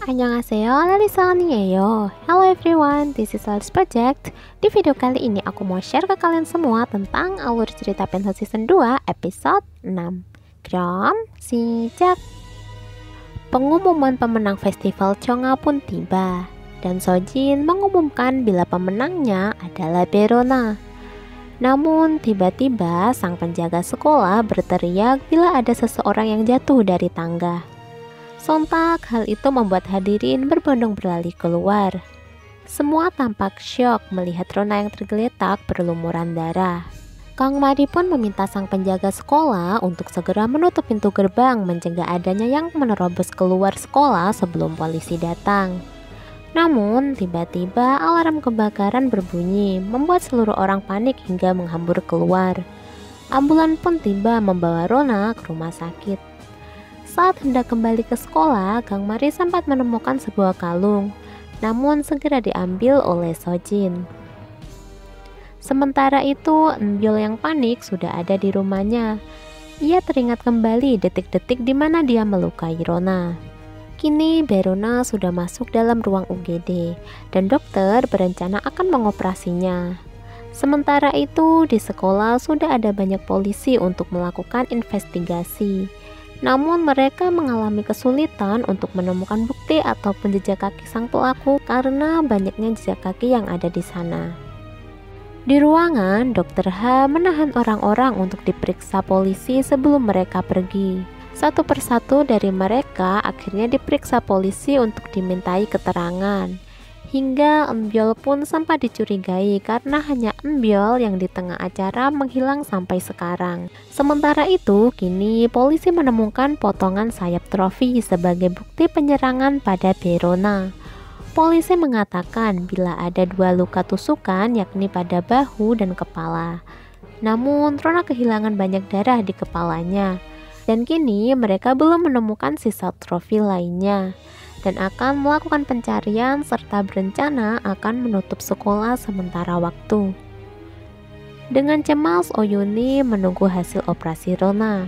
Annyeonghaseyo, Lalisa Oniyeyo. Hello everyone, this is Alice Project. Di video kali ini aku mau share ke kalian semua tentang alur cerita Penthouse Season 2 episode 6. Krom, sijak. Pengumuman pemenang festival Chonga pun tiba, dan Sojin mengumumkan bila pemenangnya adalah Berona. Namun tiba-tiba sang penjaga sekolah berteriak bila ada seseorang yang jatuh dari tangga. Sontak hal itu membuat hadirin berbondong berlari keluar. Semua tampak syok melihat Rona yang tergeletak berlumuran darah. Kang Mari pun meminta sang penjaga sekolah untuk segera menutup pintu gerbang mencegah adanya yang menerobos keluar sekolah sebelum polisi datang. Namun tiba-tiba alarm kebakaran berbunyi membuat seluruh orang panik hingga menghambur keluar. Ambulan pun tiba membawa Rona ke rumah sakit. Saat hendak kembali ke sekolah, Kang Mari sempat menemukan sebuah kalung, namun segera diambil oleh Sojin. Sementara itu, Enbyul yang panik sudah ada di rumahnya. Ia teringat kembali detik-detik di mana dia melukai Rona. Kini Berona sudah masuk dalam ruang UGD, dan dokter berencana akan mengoperasinya. Sementara itu, di sekolah sudah ada banyak polisi untuk melakukan investigasi. Namun mereka mengalami kesulitan untuk menemukan bukti ataupun jejak kaki sang pelaku karena banyaknya jejak kaki yang ada di sana. Di ruangan, Dr. H menahan orang-orang untuk diperiksa polisi sebelum mereka pergi. Satu persatu dari mereka akhirnya diperiksa polisi untuk dimintai keterangan. Hingga Enbyul pun sempat dicurigai karena hanya Enbyul yang di tengah acara menghilang sampai sekarang. Sementara itu, kini polisi menemukan potongan sayap trofi sebagai bukti penyerangan pada Berona. Polisi mengatakan bila ada 2 luka tusukan yakni pada bahu dan kepala. Namun, Rona kehilangan banyak darah di kepalanya. Dan kini mereka belum menemukan sisa trofi lainnya. Dan akan melakukan pencarian serta berencana akan menutup sekolah sementara waktu. Dengan cemas, Oyuni menunggu hasil operasi Rona.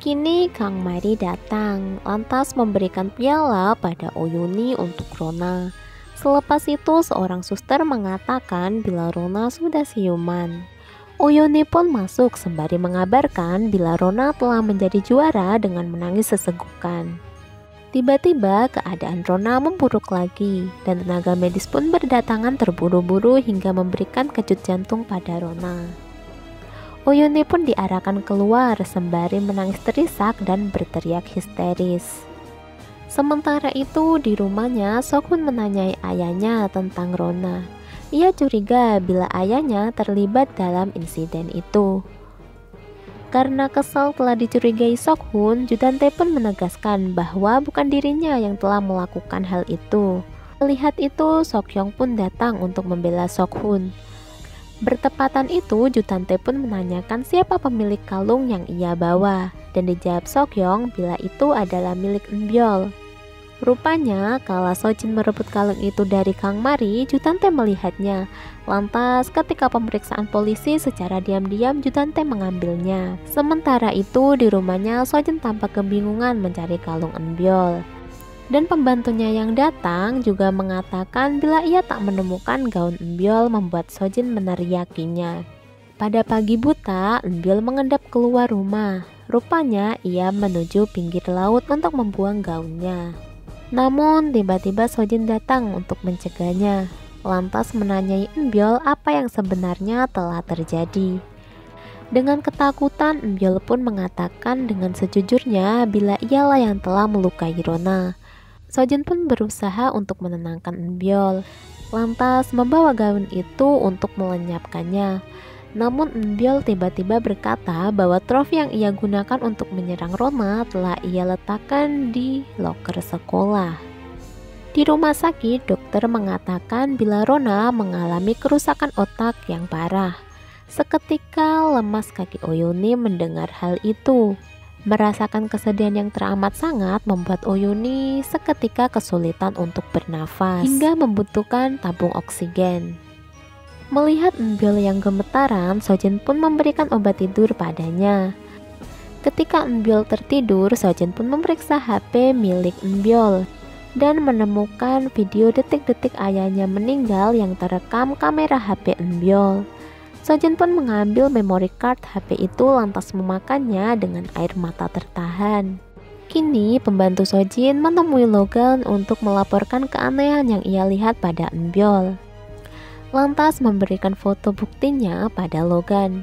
Kini Kang Mari datang, lantas memberikan piala pada Oyuni untuk Rona. Selepas itu, seorang suster mengatakan bila Rona sudah siuman. Oyuni pun masuk sembari mengabarkan bila Rona telah menjadi juara dengan menangis sesegukan. Tiba-tiba keadaan Rona memburuk lagi dan tenaga medis pun berdatangan terburu-buru hingga memberikan kejut jantung pada Rona. Oyuni pun diarahkan keluar sembari menangis terisak dan berteriak histeris. Sementara itu di rumahnya Sokhun menanyai ayahnya tentang Rona. Ia curiga bila ayahnya terlibat dalam insiden itu. Karena kesal telah dicurigai Sokhun, Judante pun menegaskan bahwa bukan dirinya yang telah melakukan hal itu. Melihat itu, Sokhyong pun datang untuk membela Sokhun. Bertepatan itu, Judante pun menanyakan siapa pemilik kalung yang ia bawa, dan dijawab Sokhyong bila itu adalah milik Enbyul. Rupanya, kala Sojin merebut kalung itu dari Kang Mari, Judante melihatnya. Lantas, ketika pemeriksaan polisi secara diam-diam, Judante mengambilnya. Sementara itu, di rumahnya, Sojin tampak kebingungan mencari kalung Enbyul. Dan pembantunya yang datang juga mengatakan bila ia tak menemukan gaun Enbyul membuat Sojin meneriakinya. Pada pagi buta, Enbyul mengendap keluar rumah. Rupanya, ia menuju pinggir laut untuk membuang gaunnya. Namun tiba-tiba Sojin datang untuk mencegahnya, lantas menanyai Enbyul apa yang sebenarnya telah terjadi. Dengan ketakutan, Enbyul pun mengatakan dengan sejujurnya bila ialah yang telah melukai Rona. Sojin pun berusaha untuk menenangkan Enbyul, lantas membawa gaun itu untuk melenyapkannya. Namun Enbyul tiba-tiba berkata bahwa trofi yang ia gunakan untuk menyerang Rona telah ia letakkan di loker sekolah. Di rumah sakit, dokter mengatakan bila Rona mengalami kerusakan otak yang parah. Seketika lemas kaki Oyuni mendengar hal itu. Merasakan kesedihan yang teramat sangat membuat Oyuni seketika kesulitan untuk bernafas hingga membutuhkan tabung oksigen. Melihat Enbyul yang gemetaran, Sojin pun memberikan obat tidur padanya. Ketika Enbyul tertidur, Sojin pun memeriksa HP milik Enbyul. dan menemukan video detik-detik ayahnya meninggal yang terekam kamera HP Enbyol. Sojin pun mengambil memory card HP itu lantas memakannya dengan air mata tertahan. Kini pembantu Sojin menemui Logan untuk melaporkan keanehan yang ia lihat pada Enbyol. Lantas memberikan foto buktinya pada Logan.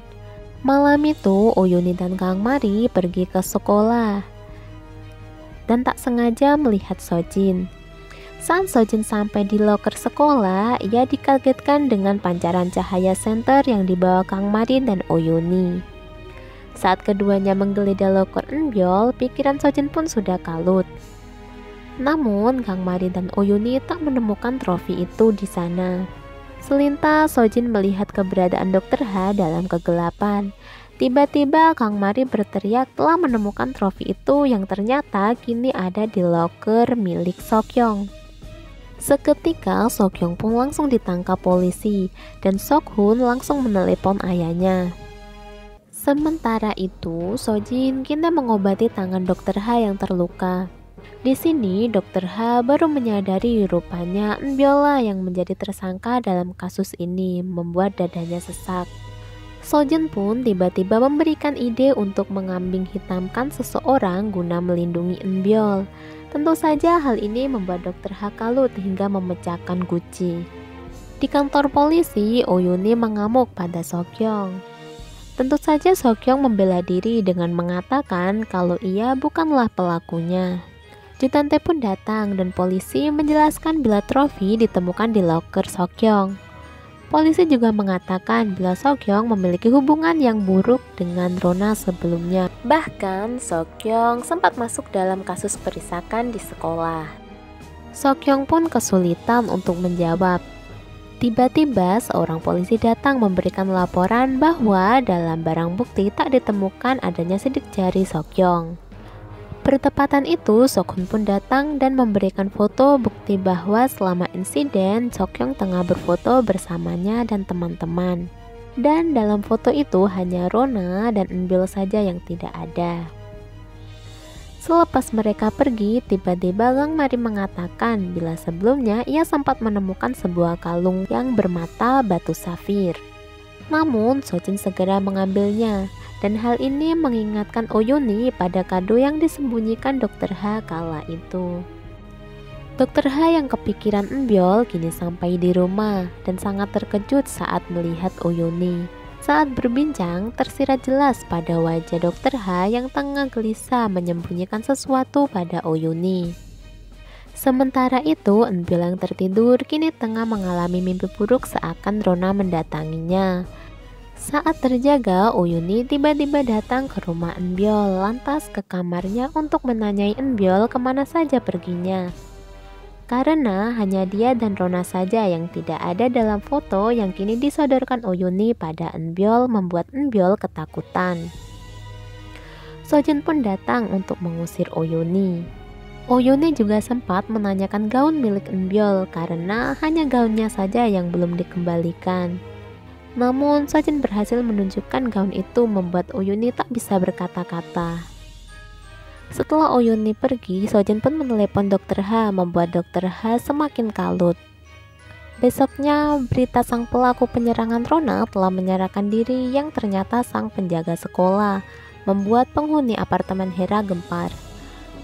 Malam itu Oyuni dan Kang Mari pergi ke sekolah dan tak sengaja melihat Sojin. Saat Sojin sampai di loker sekolah, ia dikagetkan dengan pancaran cahaya senter yang dibawa Kang Mari dan Oyuni. Saat keduanya menggeledah loker Enbyol, pikiran Sojin pun sudah kalut. Namun Kang Mari dan Oyuni tak menemukan trofi itu di sana. Selintas Sojin melihat keberadaan Dr. H dalam kegelapan. Tiba-tiba Kang Mari berteriak telah menemukan trofi itu yang ternyata kini ada di loker milik Sokyong. Seketika Sokyong pun langsung ditangkap polisi dan Sokhun langsung menelepon ayahnya. Sementara itu Sojin kini mengobati tangan Dr. H yang terluka. Di sini Dr. H baru menyadari rupanya Enbyola yang menjadi tersangka dalam kasus ini membuat dadanya sesak. Sojin pun tiba-tiba memberikan ide untuk mengambing hitamkan seseorang guna melindungi Enbyol. Tentu saja hal ini membuat Dr. H kalut hingga memecahkan guci. Di kantor polisi, Oyuni mengamuk pada Sokyong. Tentu saja Sokyong membela diri dengan mengatakan kalau ia bukanlah pelakunya. Jutante pun datang dan polisi menjelaskan bila trofi ditemukan di loker Sokyong. Polisi juga mengatakan bila Sokyong memiliki hubungan yang buruk dengan Rona sebelumnya. Bahkan Sokyong sempat masuk dalam kasus perisakan di sekolah. Sokyong pun kesulitan untuk menjawab. Tiba-tiba seorang polisi datang memberikan laporan bahwa dalam barang bukti tak ditemukan adanya sidik jari Sokyong. Bertepatan itu, Sokhun pun datang dan memberikan foto bukti bahwa selama insiden, Sokyong tengah berfoto bersamanya dan teman-teman. Dan dalam foto itu hanya Rona dan Enbyol saja yang tidak ada. Selepas mereka pergi, tiba-tiba Kang Mari mengatakan bila sebelumnya ia sempat menemukan sebuah kalung yang bermata batu safir. Namun, Sojin segera mengambilnya. Dan hal ini mengingatkan Oyuni pada kado yang disembunyikan Dr. H kala itu. Dr. H yang kepikiran Enbyol kini sampai di rumah dan sangat terkejut saat melihat Oyuni. Saat berbincang, tersirat jelas pada wajah Dr. H yang tengah gelisah menyembunyikan sesuatu pada Oyuni. Sementara itu, Enbyol yang tertidur kini tengah mengalami mimpi buruk seakan Rona mendatanginya. Saat terjaga, Oyuni tiba-tiba datang ke rumah Enbyol, lantas ke kamarnya untuk menanyai Enbyol kemana saja perginya. Karena hanya dia dan Rona saja yang tidak ada dalam foto yang kini disodorkan Oyuni pada Enbyol membuat Enbyol ketakutan. Sojin pun datang untuk mengusir Oyuni. Oyuni juga sempat menanyakan gaun milik Enbyol karena hanya gaunnya saja yang belum dikembalikan. Namun, Sojin berhasil menunjukkan gaun itu membuat Oyuni tak bisa berkata-kata. Setelah Oyuni pergi, Sojin pun menelepon Dr. H, membuat Dr. H semakin kalut. Besoknya, berita sang pelaku penyerangan Rona telah menyerahkan diri yang ternyata sang penjaga sekolah, membuat penghuni apartemen Hera gempar.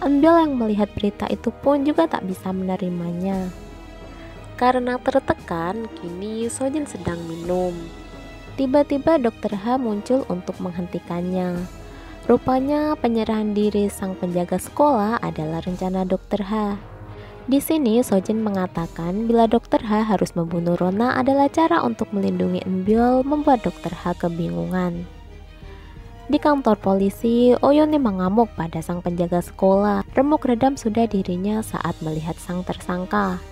Enbyol yang melihat berita itu pun juga tak bisa menerimanya. Karena tertekan, kini Sojin sedang minum. Tiba-tiba Dr. H muncul untuk menghentikannya. Rupanya penyerahan diri sang penjaga sekolah adalah rencana Dr. H. Di sini Sojin mengatakan bila Dr. H harus membunuh Rona adalah cara untuk melindungi Enbyol, membuat Dr. H kebingungan. Di kantor polisi, Oyuni mengamuk pada sang penjaga sekolah. Remuk redam sudah dirinya saat melihat sang tersangka.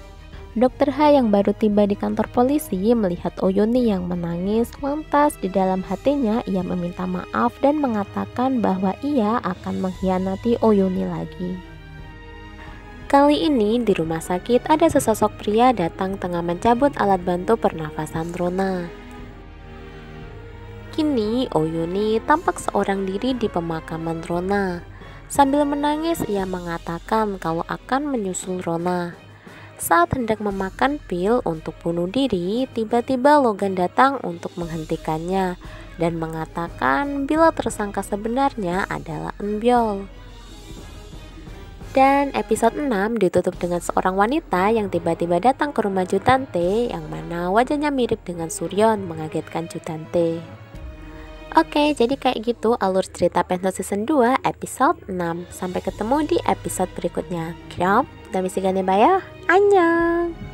Dr. H yang baru tiba di kantor polisi melihat Oyuni yang menangis, lantas di dalam hatinya ia meminta maaf dan mengatakan bahwa ia akan mengkhianati Oyuni lagi. Kali ini di rumah sakit ada sesosok pria datang tengah mencabut alat bantu pernafasan Rona. Kini Oyuni tampak seorang diri di pemakaman Rona. Sambil menangis, ia mengatakan kalau akan menyusul Rona. Saat hendak memakan pil untuk bunuh diri, tiba-tiba Logan datang untuk menghentikannya dan mengatakan bila tersangka sebenarnya adalah Enbyul. Dan episode 6 ditutup dengan seorang wanita yang tiba-tiba datang ke rumah Jutante yang mana wajahnya mirip dengan Suryon, mengagetkan Jutante. Oke, jadi kayak gitu alur cerita Penso Season 2 episode 6. Sampai ketemu di episode berikutnya. Kram, damisigan ya, annyeong!